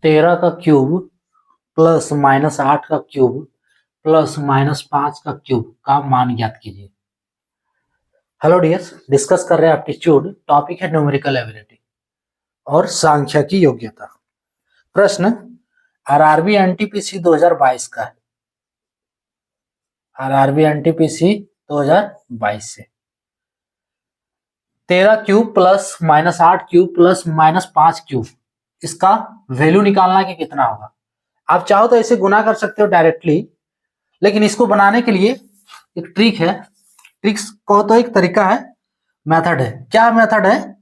13 का cube plus -8 का cube plus -5 का क्यूब का मान ज्ञात कीजिए। हेलो डियर्स, डिस्कस कर रहे हैं एप्टीट्यूड, टॉपिक है न्यूमेरिकल एबिलिटी और सांख्यिकी योग्यता। प्रश्न आरआरबी एनटीपीसी 2022 का है। आरआरबी एनटीपीसी 2022 से 13 cube plus -8 cube plus -5 cube, इसका वैल्यू निकालना कि कितना होगा। आप चाहो तो ऐसे गुना कर सकते हो डायरेक्टली, लेकिन इसको बनाने के लिए एक ट्रिक है। ट्रिक्स को तो एक तरीका है, मेथड है। क्या मेथड है?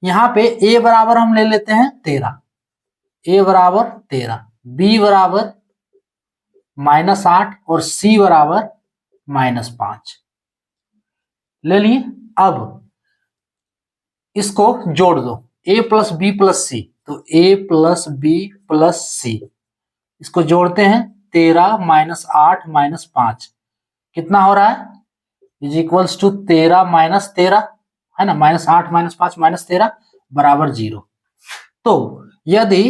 यहाँ पे a बराबर हम ले लेते हैं 13, a बराबर 13, b बराबर -8 और c बराबर -5 ले लिए। अब इसको जोड़ दो, a प्लस बी प्लस सी, तो a प्लस बी प्लस सी, इसको जोड़ते हैं 13 -8 -5 कितना हो रहा है? इज इक्वल्स टू 13 -13 है ना, -8 -5 -13 बराबर 0। तो यदि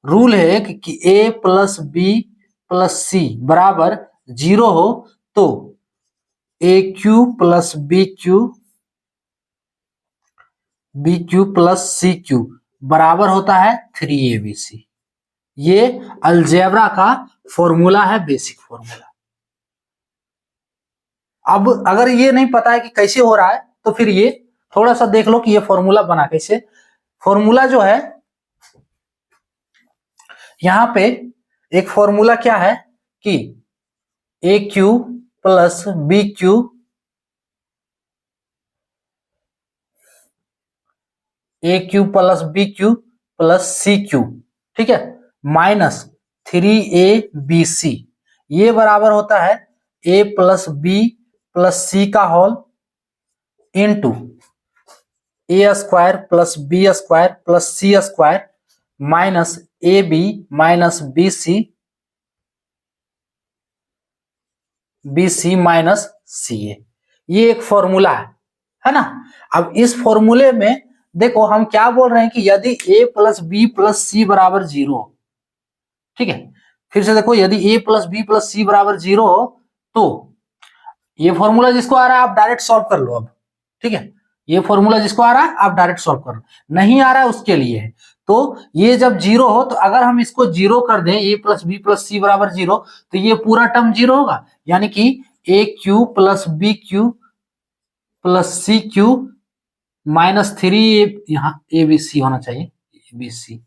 रूल है कि a plus b plus c बराबर 0 हो तो a cube plus b cube plus c cube बराबर होता है 3abc। ये अलजेब्रा का फॉर्मूला है, बेसिक फॉर्मूला। अब अगर ये नहीं पता है कि कैसे हो रहा है तो फिर ये थोड़ा सा देख लो कि ये फॉर्मूला बना कैसे। फॉर्मूला जो है यहां पे एक फॉर्मूला क्या है कि a cube plus b cube plus b cube plus c cube, ठीक है, -3abc, ये बराबर होता है a plus b plus c का whole into a square plus b square plus c square minus a b minus b c minus c a. ये एक formula है ना। अब इस फॉर्मूले में देखो हम क्या बोल रहे हैं कि यदि a plus b plus c बराबर 0 हो, ठीक है, फिर से देखो, यदि a plus b plus c बराबर 0 हो तो ये फॉर्मूला जिसको आ रहा है आप डायरेक्ट सॉल्व कर लो अब, ठीक है। ये फॉर्मूला जिसको आ रहा है आप डायरेक्ट सॉल्व कर लो, नहीं आ रहा है उसके लिए है। तो ये जब 0 हो तो अगर हम इसको 0 कर दें, a plus b plus c बराबर 0, तो ये पूरा टर्म 0 होगा, यानी कि a cube plus b cube plus c cube -3 यहाँ ए बी सी होना चाहिए, ए बी सी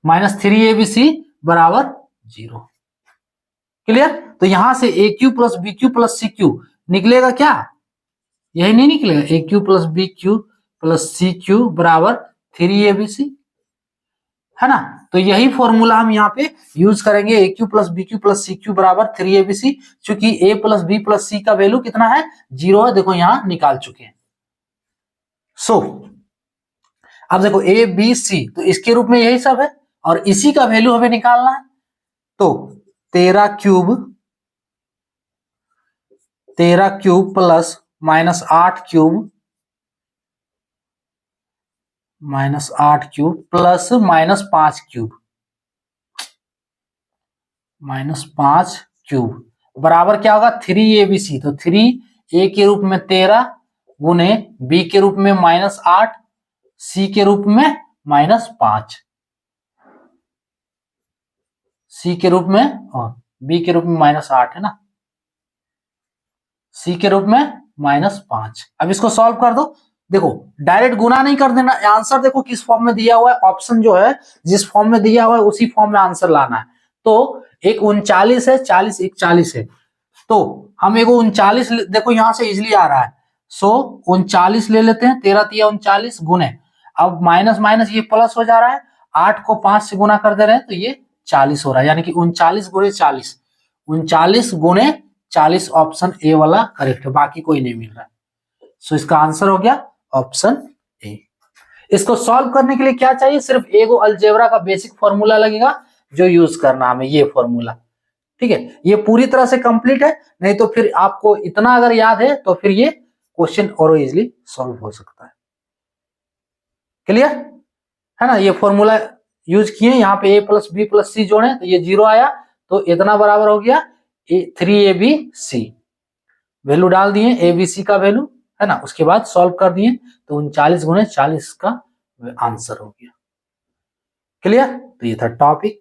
-3abc बराबर 0। क्लियर? तो यहां से a cube plus b cube plus c cube निकलेगा क्या? यही नहीं निकलेगा, a cube plus b cube plus c cube बराबर 3abc, है ना। तो यही फॉर्मूला हम यहाँ पे यूज करेंगे, a cube plus b cube plus c cube बराबर 3abc, चूंकि a plus b plus c का वैल्यू कितना है? 0 है। देखो यहां निकाल चुके हैं। सो अब देखो ए बी सी, तो इसके रूप में यही सब है और इसी का वैल्यू हमें निकालना है। तो 13 cube plus -8 cube plus -5 cube बराबर क्या होगा? 3abc। तो 3 a के रूप में 13 गुने b के रूप में -8, c के रूप में -5, c के रूप में और b के रूप में -8 है ना, c के रूप में -5। अब इसको सॉल्व कर दो। देखो डायरेक्ट गुना नहीं कर देना, आंसर देखो किस फॉर्म में दिया हुआ है, ऑप्शन जो है जिस फॉर्म में दिया हुआ है उसी फॉर्म में आंसर लाना है। तो एक 39 है, 40 एक 40 है, तो हम एक 39 देखो यहां से इजिली आ रहा है, सो 39 ले लेते हैं, 13 तिया 39 गुने, अब माइनस माइनस ये प्लस हो जा रहा है, 8 को 5 से गुना कर दे रहे हैं तो ये 40 हो रहा है, यानी कि 39 गुणे 40, 39 गुणे 40 ऑप्शन ए वाला करेक्ट है, बाकी कोई नहीं मिल रहा है। सो इसका आंसर हो गया ऑप्शन ए। इसको सॉल्व करने के लिए क्या चाहिए? सिर्फ एगो अलजेब्रा का बेसिक फॉर्मूला लगेगा जो यूज करना हमें, ये फॉर्मूला, ठीक है। ये पूरी तरह से कंप्लीट है, नहीं तो फिर आपको इतना अगर याद है तो फिर ये क्वेश्चन और इजिली सॉल्व हो सकता है। क्लियर है ना? ये फॉर्मूला यूज किए, यहाँ पे a प्लस बी प्लस सी जोड़े तो ये 0 आया, तो इतना बराबर हो गया 3abc। वैल्यू डाल दिए abc का वैल्यू, है ना, उसके बाद सॉल्व कर दिए तो 39 गुणे 40 का आंसर हो गया। क्लियर? तो ये था टॉपिक।